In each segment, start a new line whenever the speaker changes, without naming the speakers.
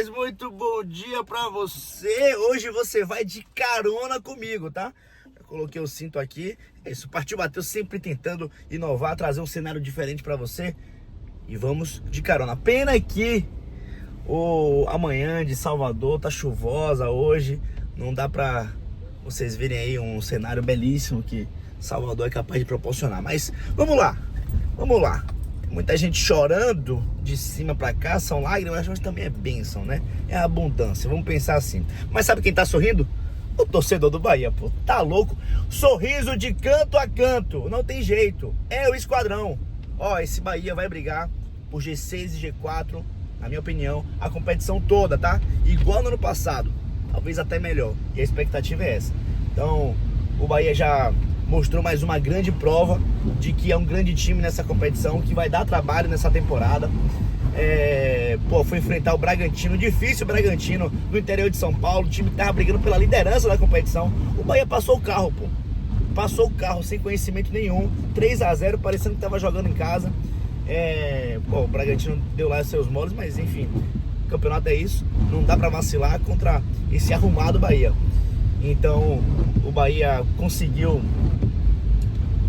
rapaz, muito bom dia pra você. Hoje você vai de carona comigo, tá? Eu coloquei o cinto aqui. É isso, partiu, bateu, sempre tentando inovar, trazer um cenário diferente pra você. E vamos de carona. Pena que amanhã de Salvador tá chuvosa hoje. Não dá pra vocês verem aí um cenário belíssimo que Salvador é capaz de proporcionar. Mas vamos lá, vamos lá. Muita gente chorando de cima pra cá, são lágrimas, mas também é bênção, né? É abundância, vamos pensar assim. Mas sabe quem tá sorrindo? O torcedor do Bahia, pô. Tá louco? Sorriso de canto a canto, não tem jeito. É o esquadrão. Ó, esse Bahia vai brigar por G6 e G4, na minha opinião, a competição toda, tá? Igual no ano passado, talvez até melhor. E a expectativa é essa. Então, o Bahia já mostrou mais uma grande prova de que é um grande time nessa competição, que vai dar trabalho nessa temporada. Foi enfrentar o Bragantino, difícil o Bragantino no interior de São Paulo, o time que tava brigando pela liderança da competição. O Bahia passou o carro, pô. Passou o carro sem conhecimento nenhum, 3-0, parecendo que tava jogando em casa. O Bragantino deu lá os seus moles, mas enfim, o campeonato é isso, não dá pra vacilar contra esse arrumado Bahia. Então o Bahia conseguiu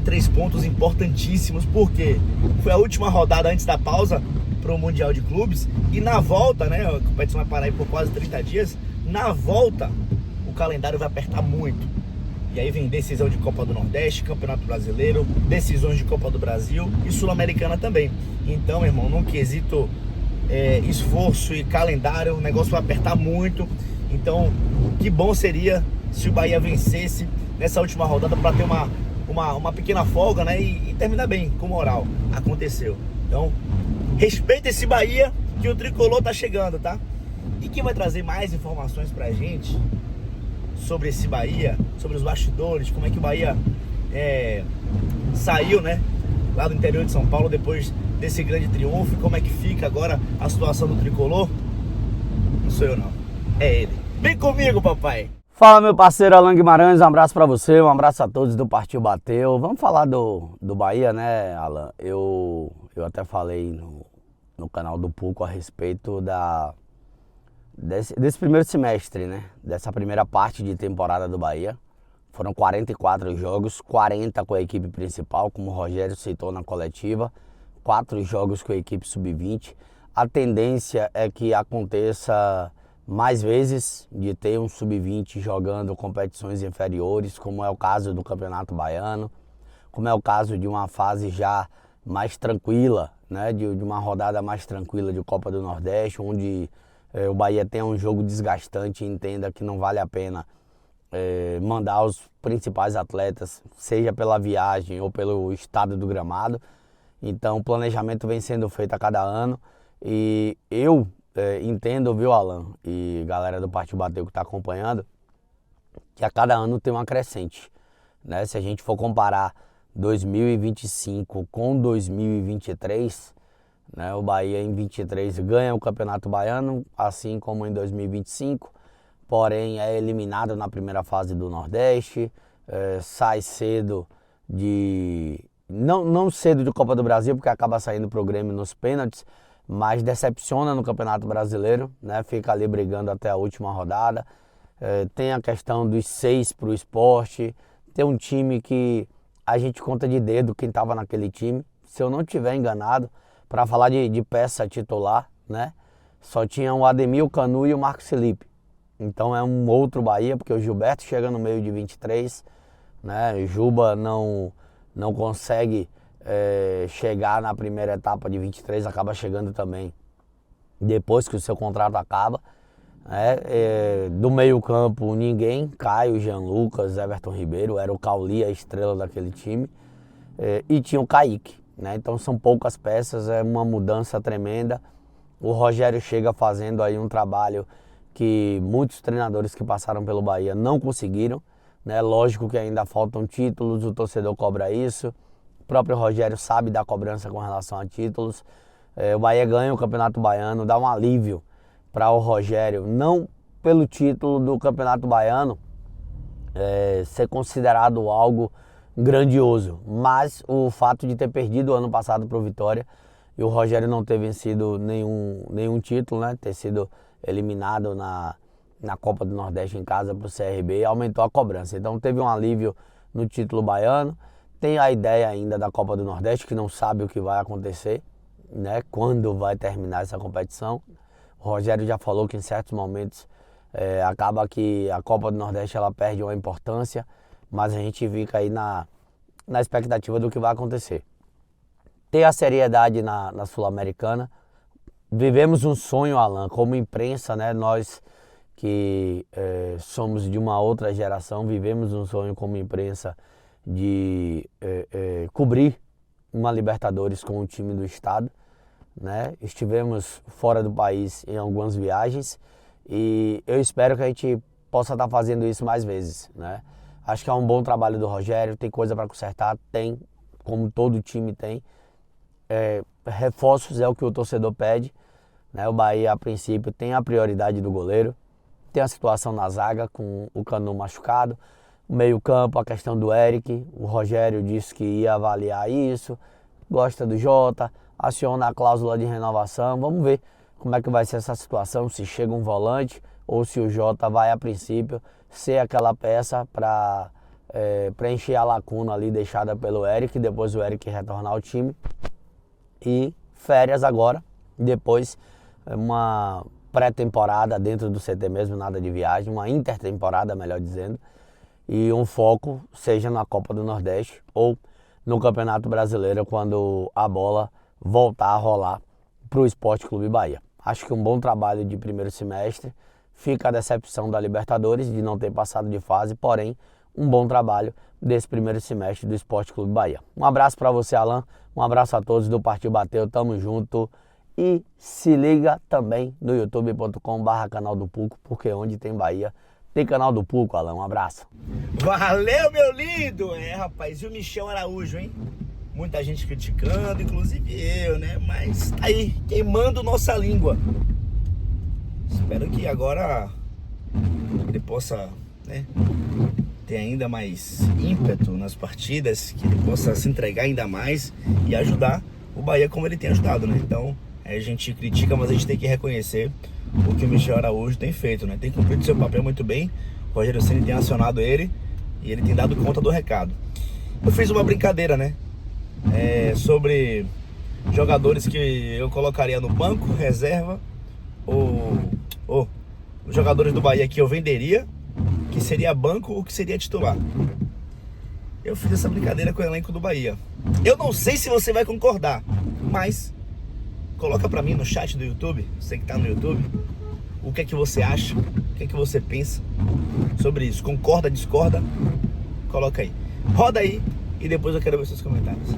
3 pontos importantíssimos, porque foi a última rodada antes da pausa para o Mundial de Clubes, e na volta, né, a competição vai parar aí por quase 30 dias, na volta o calendário vai apertar muito, e aí vem decisão de Copa do Nordeste, Campeonato Brasileiro, decisões de Copa do Brasil e Sul-Americana também. Então, meu irmão, num quesito esforço e calendário, o negócio vai apertar muito. Então, que bom seria se o Bahia vencesse nessa última rodada para ter uma pequena folga, né? E terminar bem, com moral. Aconteceu. Então, respeita esse Bahia, que o tricolor tá chegando, tá? E quem vai trazer mais informações pra gente sobre esse Bahia, sobre os bastidores, como é que o Bahia saiu, né? Lá do interior de São Paulo, depois desse grande triunfo, como é que fica agora a situação do tricolor? Não sou eu não, é ele. Vem comigo, papai!
Fala, meu parceiro Alan Guimarães, um abraço pra você, um abraço a todos do Partiu Bateu. Vamos falar do Bahia, né, Alan? Eu até falei no canal do Puco a respeito desse primeiro semestre, né? Dessa primeira parte de temporada do Bahia. Foram 44 jogos, 40 com a equipe principal, como o Rogério citou na coletiva, 4 jogos com a equipe sub-20. A tendência é que aconteça mais vezes de ter um sub-20 jogando competições inferiores, como é o caso do Campeonato Baiano, como é o caso de uma fase já mais tranquila, né, de uma rodada mais tranquila de Copa do Nordeste, onde o Bahia tem um jogo desgastante e entenda que não vale a pena mandar os principais atletas, seja pela viagem ou pelo estado do gramado. Então o planejamento vem sendo feito a cada ano e eu entendo, viu, Alan, e galera do Partiu Bateu que está acompanhando, que a cada ano tem uma crescente, né? Se a gente for comparar 2025 com 2023, né, o Bahia em 23 ganha o Campeonato Baiano, assim como em 2025, porém é eliminado na primeira fase do Nordeste, sai cedo não cedo de Copa do Brasil, porque acaba saindo pro Grêmio nos pênaltis, mas decepciona no Campeonato Brasileiro, né? Fica ali brigando até a última rodada. Tem a questão dos 6 para o Sport, tem um time que a gente conta de dedo quem estava naquele time, se eu não estiver enganado, para falar de peça titular, né? Só tinha o Ademir, o Canu e o Marcos Felipe. Então é um outro Bahia, porque o Gilberto chega no meio de 23, né? O Juba não consegue chegar na primeira etapa de 23, acaba chegando também depois que o seu contrato acaba. Do meio campo ninguém, Caio, Jean Lucas, Everton Ribeiro, era o Cauli, a estrela daquele time, e tinha o Kaique, né? Então são poucas peças, é uma mudança tremenda. O Rogério chega fazendo aí um trabalho que muitos treinadores que passaram pelo Bahia não conseguiram, né? Lógico que ainda faltam títulos, o torcedor cobra isso, o próprio Rogério sabe da cobrança com relação a títulos. O Bahia ganha o Campeonato Baiano, dá um alívio para o Rogério, não pelo título do Campeonato Baiano ser considerado algo grandioso, mas o fato de ter perdido o ano passado para o Vitória e o Rogério não ter vencido nenhum título, né? Ter sido eliminado na Copa do Nordeste em casa para o CRB, aumentou a cobrança. Então teve um alívio no título baiano. Tem a ideia ainda da Copa do Nordeste, que não sabe o que vai acontecer, né? Quando vai terminar essa competição. O Rogério já falou que em certos momentos acaba que a Copa do Nordeste ela perde uma importância, mas a gente fica aí na expectativa do que vai acontecer. Ter a seriedade na Sul-Americana. Vivemos um sonho, Alan, como imprensa, né? Nós que somos de uma outra geração, vivemos um sonho como imprensa de cobrir uma Libertadores com o time do estado, né? Estivemos fora do país em algumas viagens e eu espero que a gente possa estar fazendo isso mais vezes, né? Acho que é um bom trabalho do Rogério, tem coisa para consertar, tem, como todo time tem. Reforços é o que o torcedor pede, né? O Bahia, a princípio, tem a prioridade do goleiro, tem a situação na zaga com o Canu machucado, o meio-campo, a questão do Eric. O Rogério disse que ia avaliar isso, gosta do Jota, aciona a cláusula de renovação. Vamos ver como é que vai ser essa situação, se chega um volante ou se o Jota vai, a princípio, ser aquela peça para preencher a lacuna ali deixada pelo Eric, depois o Eric retornar ao time. E férias agora, depois uma pré-temporada dentro do CT mesmo, nada de viagem, uma intertemporada, melhor dizendo, e um foco seja na Copa do Nordeste ou no Campeonato Brasileiro quando a bola voltar a rolar para o Sport Clube Bahia. Acho que um bom trabalho de primeiro semestre, fica a decepção da Libertadores de não ter passado de fase, porém um bom trabalho desse primeiro semestre do Sport Clube Bahia. Um abraço para você, Alan, um abraço a todos do Partiu Bateu, tamo junto. E se liga também no youtube.com/canal do Pulco, porque onde tem Bahia, tem canal do Pulco, Alan. Um abraço.
Valeu, meu lindo! Rapaz, e o Michel Araújo, hein? Muita gente criticando, inclusive eu, né? Mas tá aí, queimando nossa língua. Espero que agora ele possa, né, ter ainda mais ímpeto nas partidas, que ele possa se entregar ainda mais e ajudar o Bahia como ele tem ajudado, né? Então, a gente critica, mas a gente tem que reconhecer o que o Michel Araújo tem feito, né? Tem cumprido seu papel muito bem, o Rogério Ceni tem acionado ele e ele tem dado conta do recado. Eu fiz uma brincadeira, né? Sobre jogadores que eu colocaria no banco, reserva, ou os jogadores do Bahia que eu venderia, que seria banco ou que seria titular. Eu fiz essa brincadeira com o elenco do Bahia. Eu não sei se você vai concordar, mas coloca pra mim no chat do YouTube, você que tá no YouTube, o que é que você acha, o que é que você pensa sobre isso. Concorda, discorda? Coloca aí. Roda aí e depois eu quero ver seus comentários.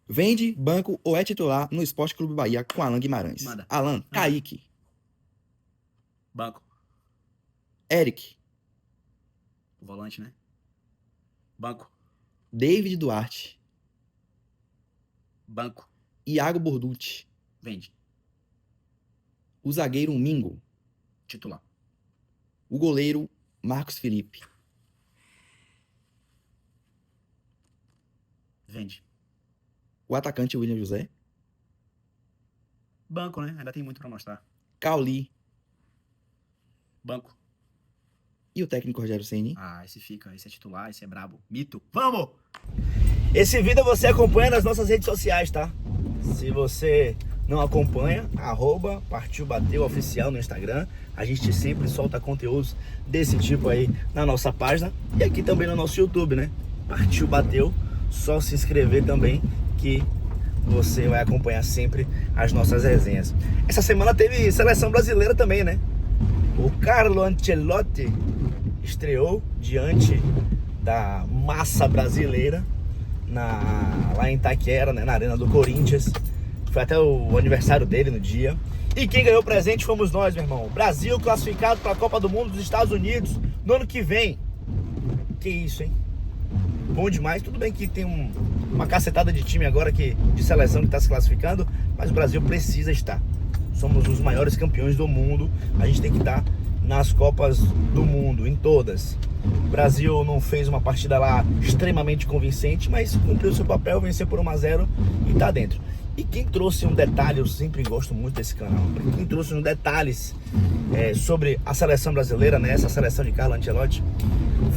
Vende, banco ou é titular no Sport Clube Bahia com Alan Guimarães?
Manda.
Alan, Kaique.
Banco.
Eric.
Volante, né? Banco.
David Duarte.
Banco.
Iago Borducci.
Vende.
O zagueiro Mingo.
Titular.
O goleiro Marcos Felipe.
Vende.
O atacante William José.
Banco, né? Ainda tem muito pra mostrar.
Cauli.
Banco.
E o técnico Rogério Ceni.
Ah, esse é titular, esse é brabo. Mito. Vamos! Esse vídeo você acompanha nas nossas redes sociais, tá? Se você não acompanha, @Partiu Bateu Oficial no Instagram. A gente sempre solta conteúdos desse tipo aí na nossa página. E aqui também no nosso YouTube, né? Partiu Bateu. Só se inscrever também que você vai acompanhar sempre as nossas resenhas. Essa semana teve seleção brasileira também, né? O Carlo Ancelotti estreou diante da massa brasileira lá em Itaquera, né, na Arena do Corinthians. Foi até o aniversário dele no dia. E quem ganhou o presente fomos nós, meu irmão. Brasil classificado para a Copa do Mundo dos Estados Unidos no ano que vem. Que isso, hein? Bom demais. Tudo bem que tem uma cacetada de time agora de seleção que está se classificando, mas o Brasil precisa estar. Somos os maiores campeões do mundo. A gente tem que estar nas Copas do Mundo, em todas. O Brasil não fez uma partida lá extremamente convincente, mas cumpriu seu papel, venceu por 1-0 e tá dentro. E quem trouxe um detalhe, eu sempre gosto muito desse canal, quem trouxe uns detalhes sobre a seleção brasileira, né, essa seleção de Carlo Ancelotti,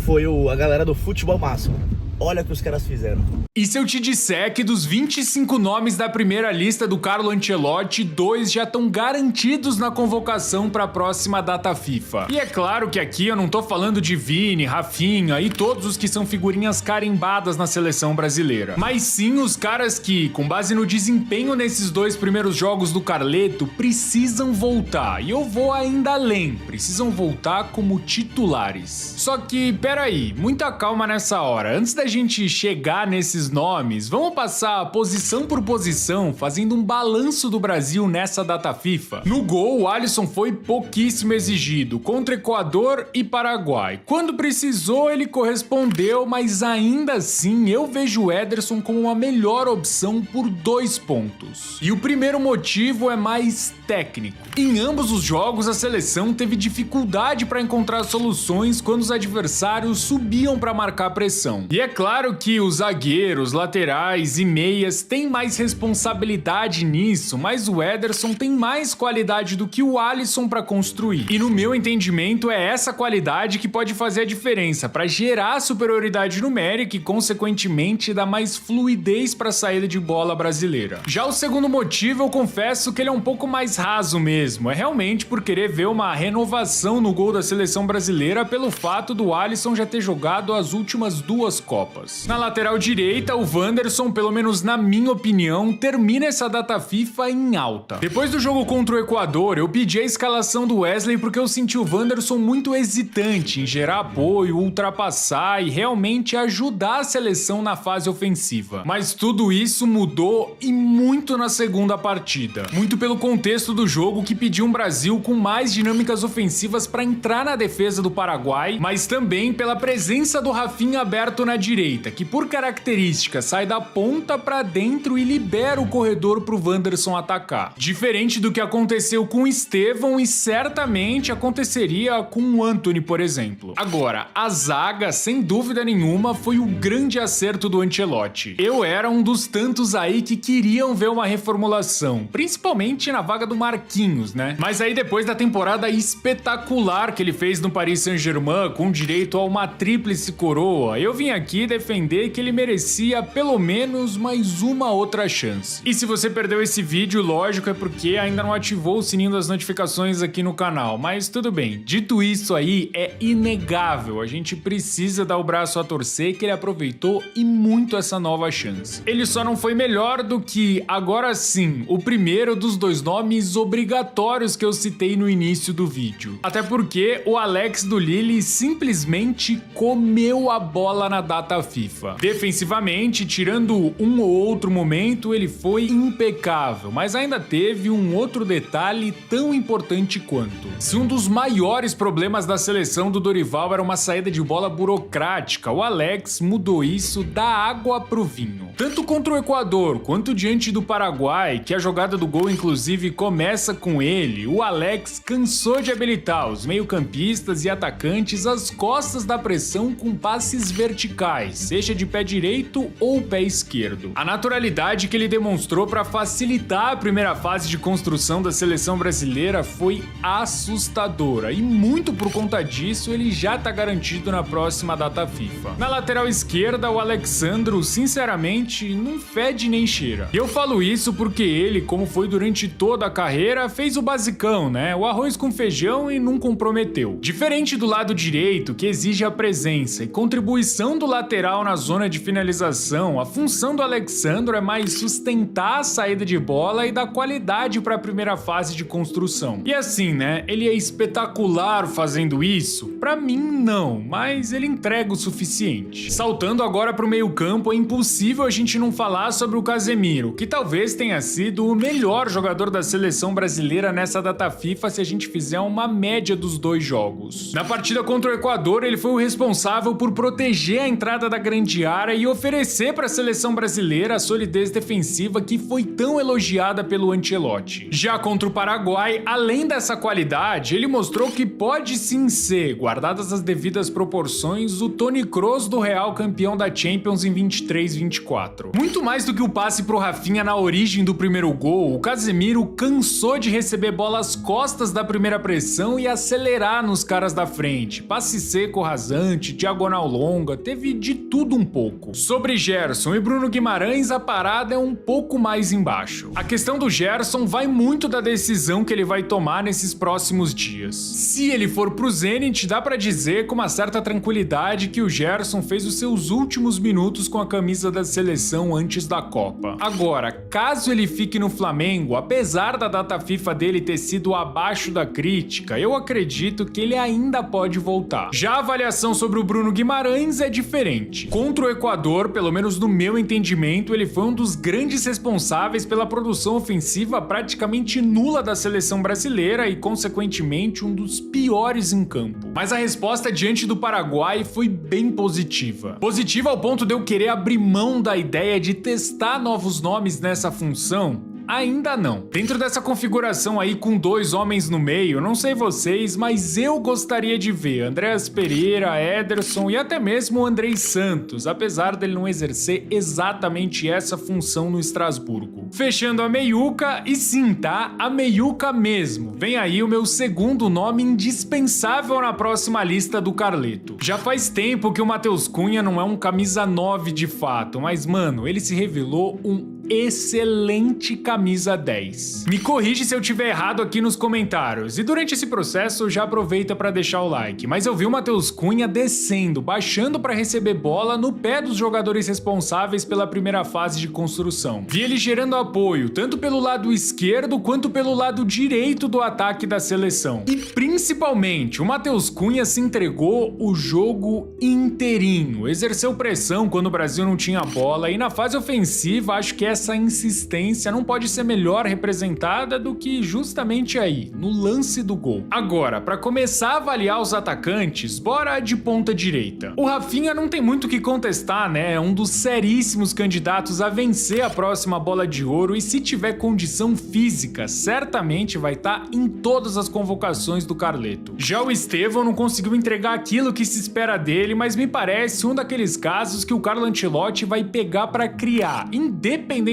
foi a galera do Futebol Máximo. Olha o que os caras fizeram.
E se eu te disser que dos 25 nomes da primeira lista do Carlo Ancelotti, 2 já estão garantidos na convocação para a próxima data FIFA? E é claro que aqui eu não tô falando de Vini, Rafinha e todos os que são figurinhas carimbadas na seleção brasileira, mas sim os caras que, com base no desempenho nesses 2 primeiros jogos do Carleto, precisam voltar. E eu vou ainda além, precisam voltar como titulares. Só que, peraí, muita calma nessa hora. Antes da gente chegar nesses nomes, vamos passar posição por posição, fazendo um balanço do Brasil nessa data FIFA. No gol, o Alisson foi pouquíssimo exigido, contra Equador e Paraguai. Quando precisou, ele correspondeu, mas ainda assim eu vejo o Ederson como uma melhor opção por 2 pontos. E o primeiro motivo é mais técnico. Em ambos os jogos, a seleção teve dificuldade para encontrar soluções quando os adversários subiam para marcar pressão. E é claro que os zagueiros, laterais e meias têm mais responsabilidade nisso, mas o Ederson tem mais qualidade do que o Alisson para construir. E no meu entendimento é essa qualidade que pode fazer a diferença para gerar superioridade numérica e consequentemente dar mais fluidez para a saída de bola brasileira. Já o segundo motivo, eu confesso que ele é um pouco mais raso mesmo, é realmente por querer ver uma renovação no gol da seleção brasileira pelo fato do Alisson já ter jogado as últimas 2 Copas. Na lateral direita, o Wanderson, pelo menos na minha opinião, termina essa data FIFA em alta. Depois do jogo contra o Equador, eu pedi a escalação do Wesley porque eu senti o Wanderson muito hesitante em gerar apoio, ultrapassar e realmente ajudar a seleção na fase ofensiva. Mas tudo isso mudou e muito na segunda partida. Muito pelo contexto do jogo que pediu um Brasil com mais dinâmicas ofensivas para entrar na defesa do Paraguai, mas também pela presença do Rafinha aberto na direita, que por característica sai da ponta para dentro e libera o corredor pro Wanderson atacar. Diferente do que aconteceu com o Estevão e certamente aconteceria com o Antony, por exemplo. Agora, a zaga, sem dúvida nenhuma, foi o grande acerto do Ancelotti. Eu era um dos tantos aí que queriam ver uma reformulação, principalmente na vaga do Marquinhos, né? Mas aí depois da temporada espetacular que ele fez no Paris Saint-Germain, com direito a uma tríplice coroa, eu vim aqui defender que ele merecia pelo menos mais uma outra chance. E se você perdeu esse vídeo, lógico, é porque ainda não ativou o sininho das notificações aqui no canal, mas tudo bem. Dito isso aí, é inegável, a gente precisa dar o braço a torcer que ele aproveitou e muito essa nova chance. Ele só não foi melhor do que, agora sim, o primeiro dos 2 nomes obrigatórios que eu citei no início do vídeo. Até porque o Alex do Lille simplesmente comeu a bola na data FIFA. Defensivamente, tirando um ou outro momento, ele foi impecável, mas ainda teve um outro detalhe tão importante quanto. Se um dos maiores problemas da seleção do Dorival era uma saída de bola burocrática, o Alex mudou isso da água pro vinho. Tanto contra o Equador quanto diante do Paraguai, que a jogada do gol inclusive começa com ele, o Alex cansou de habilitar os meio-campistas e atacantes às costas da pressão com passes verticais, seja de pé direito ou pé esquerdo. A naturalidade que ele demonstrou para facilitar a primeira fase de construção da seleção brasileira foi assustadora e muito por conta disso ele já tá garantido na próxima data FIFA. Na lateral esquerda, o Alexandro, sinceramente, não fede nem cheira. E eu falo isso porque ele, como foi durante toda a carreira, fez o basicão, né? O arroz com feijão e não comprometeu. Diferente do lado direito, que exige a presença e contribuição do lateral na zona de finalização, a função do Alexandro é mais sustentar a saída de bola e dar qualidade para a primeira fase de construção. E assim, né? Ele é espetacular fazendo isso? Pra mim, não, mas ele entrega o suficiente. Saltando agora pro meio-campo, é impossível a gente não falar sobre o Casemiro, que talvez tenha sido o melhor jogador da seleção brasileira nessa data FIFA se a gente fizer uma média dos 2 jogos. Na partida contra o Equador, ele foi o responsável por proteger a entrada entrada da grande área e oferecer para a seleção brasileira a solidez defensiva que foi tão elogiada pelo Ancelotti. Já contra o Paraguai, além dessa qualidade, ele mostrou que pode sim ser, guardadas as devidas proporções, o Toni Kroos do Real campeão da Champions em 23-24. Muito mais do que o passe pro Rafinha na origem do primeiro gol, o Casemiro cansou de receber bola às costas da primeira pressão e acelerar nos caras da frente. Passe seco rasante, diagonal longa, teve de tudo um pouco. Sobre Gerson e Bruno Guimarães, a parada é um pouco mais embaixo. A questão do Gerson vai muito da decisão que ele vai tomar nesses próximos dias. Se ele for pro Zenit, dá pra dizer com uma certa tranquilidade que o Gerson fez os seus últimos minutos com a camisa da seleção antes da Copa. Agora, caso ele fique no Flamengo, apesar da data FIFA dele ter sido abaixo da crítica, eu acredito que ele ainda pode voltar. Já a avaliação sobre o Bruno Guimarães é diferente. Contra o Equador, pelo menos no meu entendimento, ele foi um dos grandes responsáveis pela produção ofensiva praticamente nula da seleção brasileira e, consequentemente, um dos piores em campo. Mas a resposta diante do Paraguai foi bem positiva. Positiva ao ponto de eu querer abrir mão da ideia de testar novos nomes nessa função. Ainda não. Dentro dessa configuração aí com 2 homens no meio, não sei vocês, mas eu gostaria de ver Andreas Pereira, Ederson e até mesmo o Andrei Santos, apesar dele não exercer exatamente essa função no Estrasburgo. Fechando a meiuca, e sim, tá? A meiuca mesmo. Vem aí o meu segundo nome indispensável na próxima lista do Carleto. Já faz tempo que o Matheus Cunha não é um camisa 9 de fato, mas mano, ele se revelou um excelente camisa 10. Me corrige se eu tiver errado aqui nos comentários, e durante esse processo já aproveita para deixar o like, mas eu vi o Matheus Cunha descendo, baixando para receber bola no pé dos jogadores responsáveis pela primeira fase de construção. Vi ele gerando apoio, tanto pelo lado esquerdo quanto pelo lado direito do ataque da seleção. E principalmente, o Matheus Cunha se entregou o jogo inteirinho, exerceu pressão quando o Brasil não tinha bola, e na fase ofensiva acho que essa insistência não pode ser melhor representada do que justamente aí, no lance do gol. Agora, para começar a avaliar os atacantes, bora de ponta direita. O Rafinha não tem muito o que contestar, né? É um dos seríssimos candidatos a vencer a próxima bola de ouro e se tiver condição física, certamente vai estar em todas as convocações do Carleto. Já o Estevão não conseguiu entregar aquilo que se espera dele, mas me parece um daqueles casos que o Carlo Ancelotti vai pegar para criar, independentemente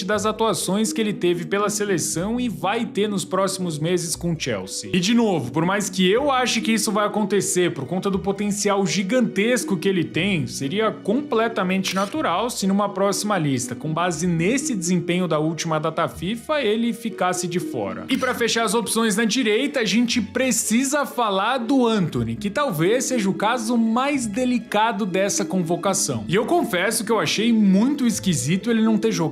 das atuações que ele teve pela seleção e vai ter nos próximos meses com o Chelsea. E de novo, por mais que eu ache que isso vai acontecer por conta do potencial gigantesco que ele tem, seria completamente natural se numa próxima lista, com base nesse desempenho da última data FIFA, ele ficasse de fora. E para fechar as opções na direita, a gente precisa falar do Antony, que talvez seja o caso mais delicado dessa convocação. E eu confesso que eu achei muito esquisito ele não ter jogado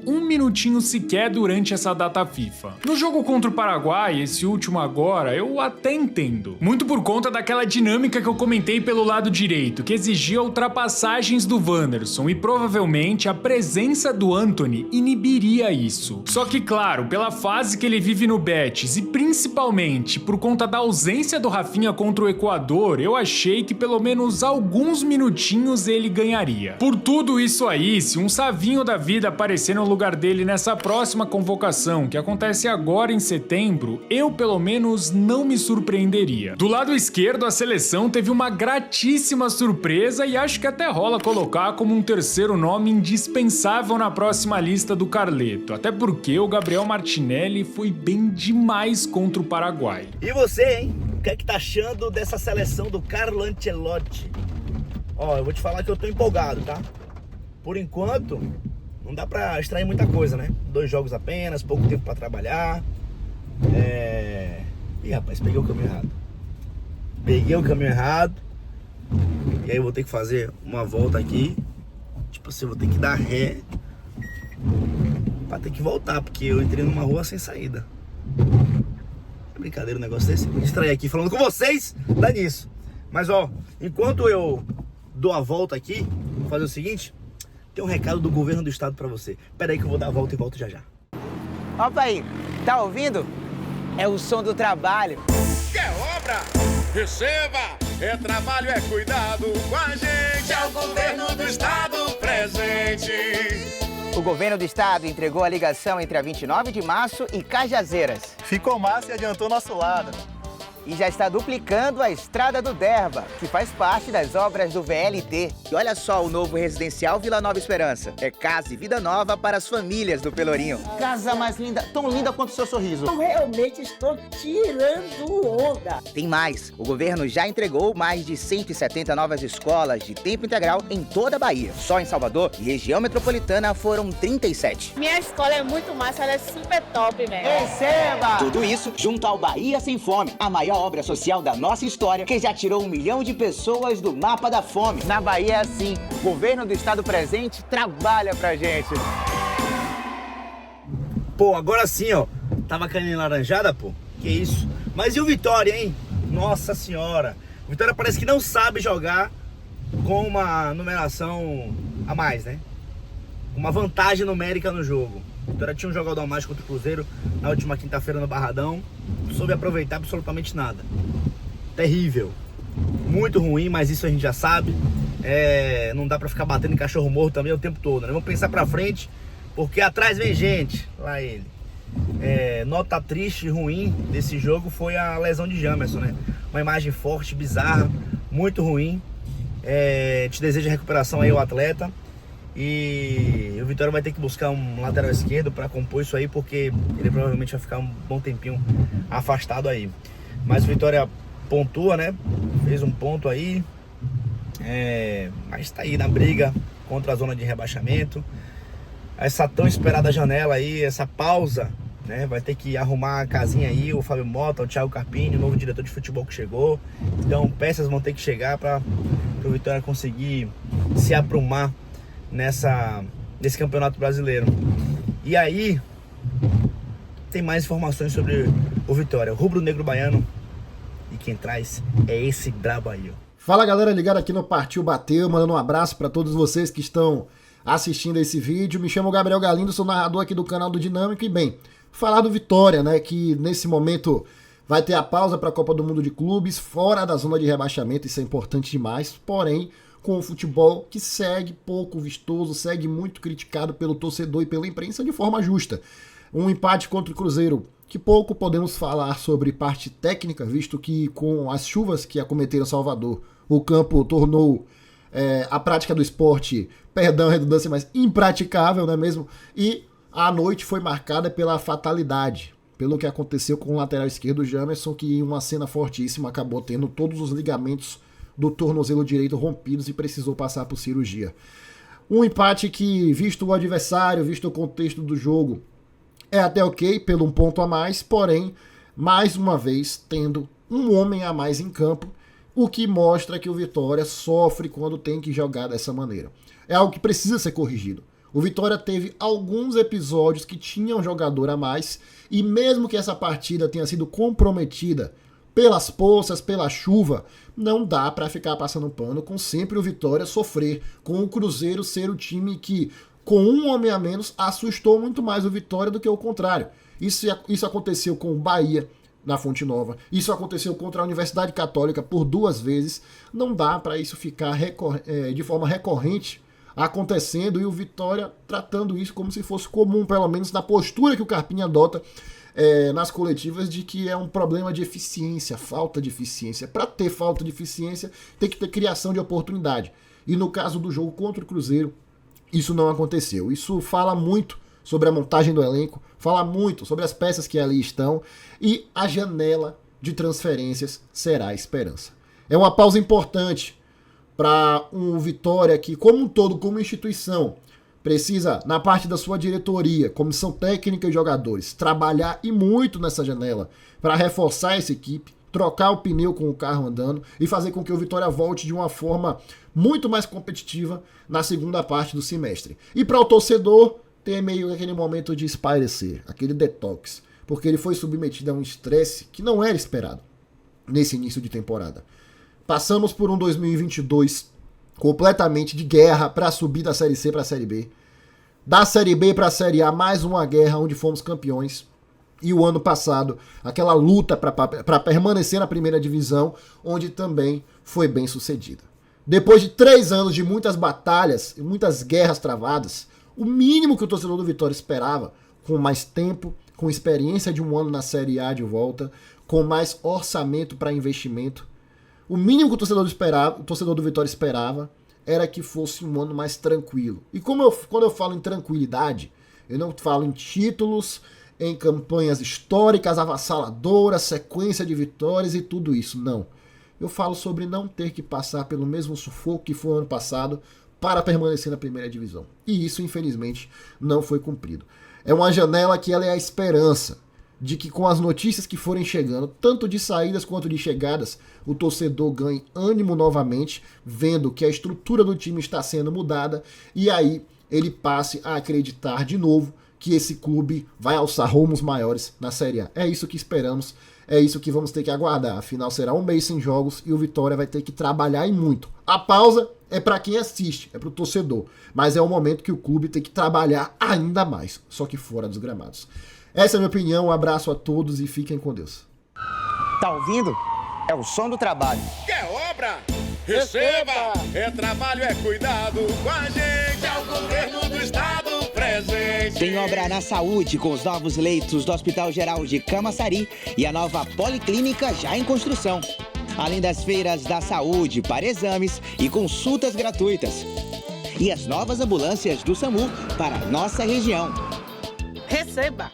um minutinho sequer durante essa data FIFA. No jogo contra o Paraguai, esse último agora, eu até entendo. Muito por conta daquela dinâmica que eu comentei pelo lado direito, que exigia ultrapassagens do Wanderson, e provavelmente a presença do Antony inibiria isso. Só que claro, pela fase que ele vive no Betis e principalmente por conta da ausência do Rafinha contra o Equador, eu achei que pelo menos alguns minutinhos ele ganharia. Por tudo isso aí, se um Savinho da vida aparecer no lugar dele nessa próxima convocação, que acontece agora em setembro, eu pelo menos não me surpreenderia. Do lado esquerdo, a seleção teve uma gratíssima surpresa e acho que até rola colocar como um terceiro nome indispensável na próxima lista do Carleto, até porque o Gabriel Martinelli foi bem demais contra o Paraguai.
E você, hein? O que é que tá achando dessa seleção do Carlo Ancelotti? Ó, eu vou te falar que eu tô empolgado, tá? Por enquanto, não dá pra extrair muita coisa, né? 2 jogos apenas, pouco tempo pra trabalhar. Ih, rapaz, peguei o caminho errado. E aí eu vou ter que fazer uma volta aqui. Tipo assim, eu vou ter que dar ré pra ter que voltar, porque eu entrei numa rua sem saída. É brincadeira um negócio desse. Vou distrair aqui falando com vocês, dá nisso. Mas ó, enquanto eu dou a volta aqui, vou fazer o seguinte. Tem um recado do governo do estado pra você. Pera aí que eu vou dar a volta e volto já já.
Opa aí, tá ouvindo? É o som do trabalho.
Quer obra? Receba! É trabalho, é cuidado com a gente. Este é o governo do estado presente.
O governo do estado entregou a ligação entre a 29 de março e Cajazeiras.
Ficou massa e adiantou nosso lado.
E já está duplicando a Estrada do Derba, que faz parte das obras do VLT. E olha só o novo residencial Vila Nova Esperança. É casa e vida nova para as famílias do Pelourinho.
Casa mais linda, tão linda quanto o seu sorriso.
Eu realmente estou tirando onda.
Tem mais. O governo já entregou mais de 170 novas escolas de tempo integral em toda a Bahia. Só em Salvador e região metropolitana foram 37.
Minha escola é muito massa, ela é super top, velho.
Receba! Tudo isso junto ao Bahia Sem Fome, a maior obra social da nossa história, que já tirou 1 milhão de pessoas do mapa da fome. Na Bahia é assim, o governo do estado presente trabalha pra gente.
Pô, agora sim, ó. Tava caninha laranjada, pô. Que isso. Mas e o Vitória, hein? Nossa senhora. O Vitória parece que não sabe jogar com uma numeração a mais, né? Uma vantagem numérica no jogo. O Vitória tinha um jogador a mais contra o Cruzeiro na última quinta-feira no Barradão. Não soube aproveitar absolutamente nada. Terrível. Muito ruim, mas isso a gente já sabe. Não dá pra ficar batendo em cachorro morto também o tempo todo, né? Vamos pensar pra frente, porque atrás vem gente. Lá ele. Nota triste e ruim desse jogo foi a lesão de Jamerson, né? Uma imagem forte, bizarra, muito ruim. Te desejo recuperação aí o atleta. E o Vitória vai ter que buscar um lateral esquerdo para compor isso aí, porque ele provavelmente vai ficar um bom tempinho afastado aí. Mas o Vitória pontua, né? Fez um ponto aí. Mas tá aí na briga contra a zona de rebaixamento. Essa tão esperada janela aí, essa pausa, né? Vai ter que arrumar a casinha aí, o Fábio Mota, o Thiago Carpini, o novo diretor de futebol que chegou. Então peças vão ter que chegar para o Vitória conseguir se aprumar nesse campeonato brasileiro. E aí tem mais informações sobre o Vitória, o rubro-negro baiano, e quem traz é esse brabo aí, ó.
Fala galera, ligado aqui no Partiu Bateu, mandando um abraço para todos vocês que estão assistindo esse vídeo. Me chamo Gabriel Galindo, sou narrador aqui do canal do Dinâmico. E bem, falar do Vitória, né, que nesse momento vai ter a pausa para a Copa do Mundo de Clubes, fora da zona de rebaixamento, isso é importante demais, porém com o futebol que segue pouco vistoso, segue muito criticado pelo torcedor e pela imprensa de forma justa. Um empate contra o Cruzeiro, que pouco podemos falar sobre parte técnica, visto que com as chuvas que acometeram Salvador, o campo tornou a prática do esporte, perdão a redundância, mas impraticável, não é mesmo? E a noite foi marcada pela fatalidade, pelo que aconteceu com o lateral esquerdo Jamerson, que em uma cena fortíssima acabou tendo todos os ligamentos do tornozelo direito rompidos e precisou passar por cirurgia. Um empate que, visto o adversário, visto o contexto do jogo, é até ok, pelo um ponto a mais, porém, mais uma vez, tendo um homem a mais em campo, o que mostra que o Vitória sofre quando tem que jogar dessa maneira. É algo que precisa ser corrigido. O Vitória teve alguns episódios que tinham um jogador a mais, e mesmo que essa partida tenha sido comprometida pelas poças, pela chuva, não dá para ficar passando pano com sempre o Vitória sofrer, com o Cruzeiro ser o time que, com um homem a menos, assustou muito mais o Vitória do que o contrário. Isso aconteceu com o Bahia na Fonte Nova, isso aconteceu contra a Universidade Católica por 2 vezes. Não dá para isso ficar de forma recorrente acontecendo e o Vitória tratando isso como se fosse comum, pelo menos na postura que o Carpini adota nas coletivas, de que é um problema de eficiência, falta de eficiência. Para ter falta de eficiência, tem que ter criação de oportunidade. E no caso do jogo contra o Cruzeiro, isso não aconteceu. Isso fala muito sobre a montagem do elenco, fala muito sobre as peças que ali estão, e a janela de transferências será a esperança. É uma pausa importante para um Vitória que, como um todo, como instituição, precisa, na parte da sua diretoria, comissão técnica e jogadores, trabalhar e muito nessa janela para reforçar essa equipe, trocar o pneu com o carro andando e fazer com que o Vitória volte de uma forma muito mais competitiva na segunda parte do semestre. E para o torcedor, ter meio aquele momento de espairecer, aquele detox, porque ele foi submetido a um estresse que não era esperado nesse início de temporada. Passamos por um 2022 completamente de guerra para subir da Série C para a Série B. Da Série B para a Série A, mais uma guerra onde fomos campeões. E o ano passado, aquela luta para permanecer na primeira divisão, onde também foi bem sucedida. Depois de 3 anos de muitas batalhas e muitas guerras travadas, o mínimo que o torcedor do Vitória esperava, com mais tempo, com experiência de 1 ano na Série A de volta, com mais orçamento para investimento, o mínimo que o torcedor do Vitória esperava era que fosse um ano mais tranquilo. E quando eu falo em tranquilidade, eu não falo em títulos, em campanhas históricas, avassaladoras, sequência de vitórias e tudo isso, não. Eu falo sobre não ter que passar pelo mesmo sufoco que foi o ano passado para permanecer na primeira divisão. E isso, infelizmente, não foi cumprido. É uma janela que ela é a esperança de que com as notícias que forem chegando, tanto de saídas quanto de chegadas, o torcedor ganhe ânimo novamente, vendo que a estrutura do time está sendo mudada, e aí ele passe a acreditar de novo que esse clube vai alçar rumos maiores na Série A. É isso que esperamos, é isso que vamos ter que aguardar. Afinal, será um mês sem jogos e o Vitória vai ter que trabalhar e muito. A pausa é para quem assiste, é para o torcedor, mas é o momento que o clube tem que trabalhar ainda mais, só que fora dos gramados. Essa é a minha opinião, um abraço a todos e fiquem com Deus.
Tá ouvindo? É o som do trabalho.
Quer obra? Receba! É trabalho, é cuidado com a gente, é o governo do estado presente.
Tem obra na saúde com os novos leitos do Hospital Geral de Camaçari e a nova policlínica já em construção. Além das feiras da saúde para exames e consultas gratuitas. E as novas ambulâncias do SAMU para a nossa região.
Receba!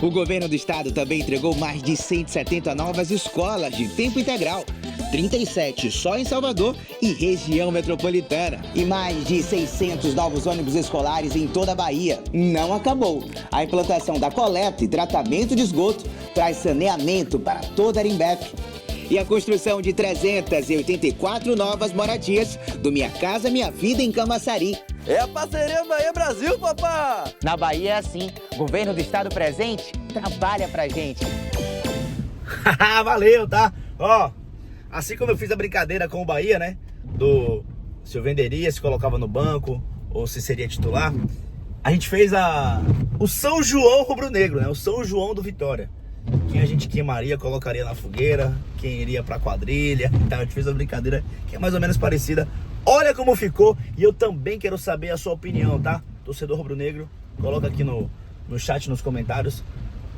O governo do estado também entregou mais de 170 novas escolas de tempo integral, 37 só em Salvador e região metropolitana. E mais de 600 novos ônibus escolares em toda a Bahia. Não acabou. A implantação da coleta e tratamento de esgoto traz saneamento para toda a Arimbep. E a construção de 384 novas moradias do Minha Casa Minha Vida em Camaçari.
É a parceria Bahia Brasil, papá!
Na Bahia é assim, governo do estado presente trabalha pra gente.
Valeu, tá? Ó, assim como eu fiz a brincadeira com o Bahia, né? Se eu venderia, se colocava no banco ou se seria titular. A gente fez o São João rubro-negro, né? O São João do Vitória. Quem a gente queimaria, colocaria na fogueira, quem iria pra quadrilha. Então a gente fez uma brincadeira que é mais ou menos parecida. Olha como ficou e eu também quero saber a sua opinião, tá? Torcedor rubro-negro, coloca aqui no chat, nos comentários.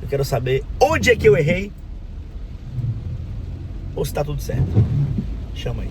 Eu quero saber onde é que eu errei ou se tá tudo certo. Chama aí.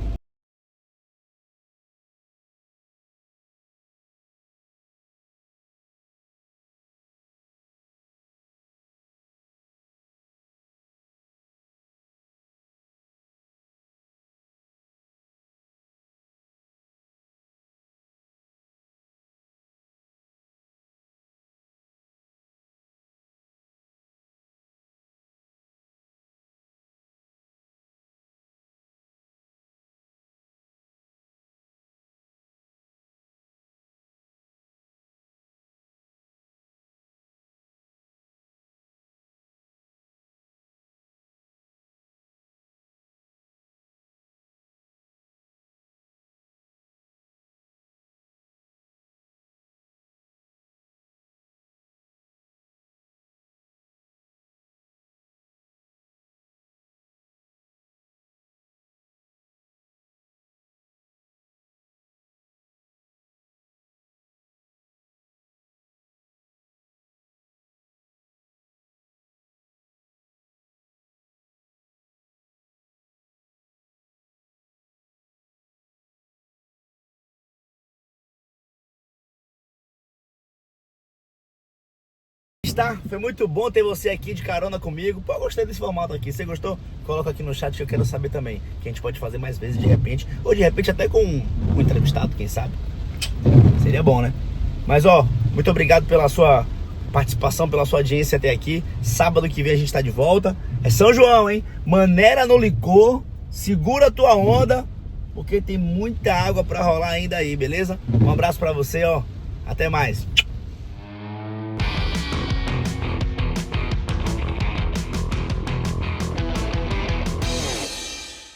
Tá? Foi muito bom ter você aqui de carona comigo. Pô, eu gostei desse formato aqui. Você gostou? Coloca aqui no chat que eu quero saber também. Que a gente pode fazer mais vezes de repente. Ou de repente até com um entrevistado, quem sabe? Seria bom, né? Mas ó, muito obrigado pela sua participação, pela sua audiência até aqui. Sábado que vem a gente tá de volta. É São João, hein? Maneira no licor. Segura a tua onda, porque tem muita água pra rolar ainda aí, beleza? Um abraço pra você, ó. Até mais.